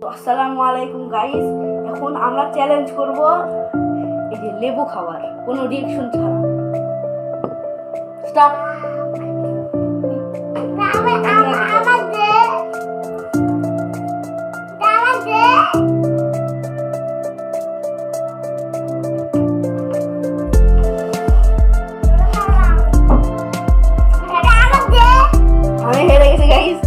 আসসালামু আলাইকুম গাইস, এখন আমরা চ্যালেঞ্জ করব এই যে লেবু খাওয়ার কোনো রিঅ্যাকশন ছাড়া। স্টার্ট। আমি হেরে গেছি গাইস।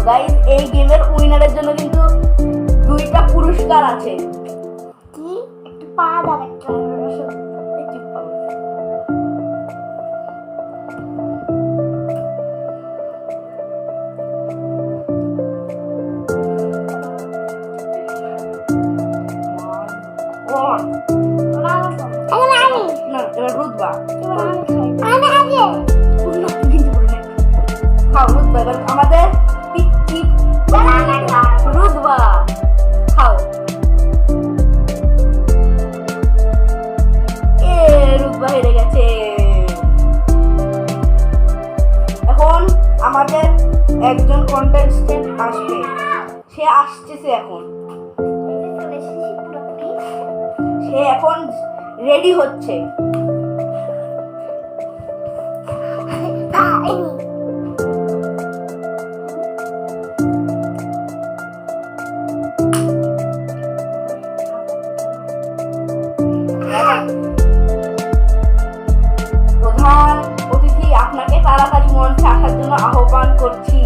গাইস, এই গেমের উইনারের জন্য কিন্তু দুইটা পুরস্কার আছে। কি একটু পা দাও একটা এবার রুদবা খাও রুদবা এবার আমাদের রুদবা খাও। রুদবা হেরে গেছে। এখন আমাদের একজন কন্টেস্টেন্ট আসবে, সে আসছে এখন রেডি হচ্ছে। প্রধান অতিথি, আপনাকে তাড়াতাড়ি মঞ্চে আসার জন্য আহ্বান করছি।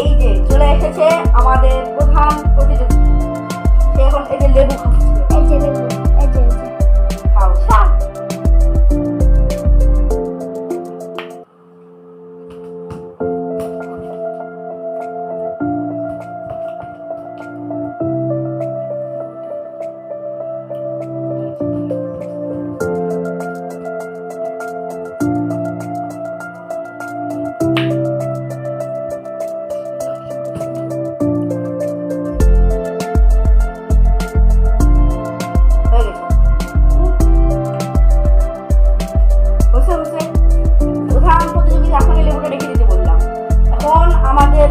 এই যে চলে এসেছে আমাদের প্রধান প্রতিযোগী, সে এখন এই যে লেবু খাচ্ছে। খাও।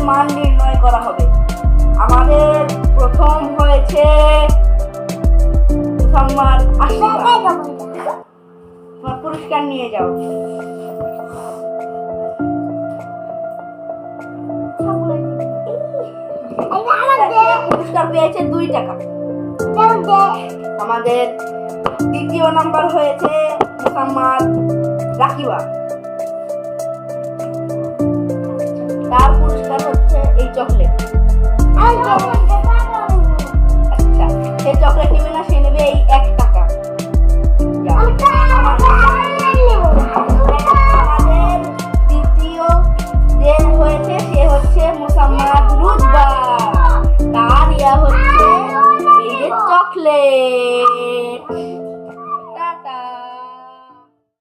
মান নির্ণয় করা হবে। আমাদের প্রথম হয়েছে মুসাম্মাদ আশিফা। তোমার পুরস্কার নিয়ে যাও। পুরস্কার পেয়েছে 2 টাকা। আমাদের দ্বিতীয় নাম্বার হয়েছে মুসাম্মাদ রাকিবা, তার পুরস্কার হচ্ছে এই চকলেট। আচ্ছা, সে চকলেট নেবে না, সে নেবে এই 1 টাকা।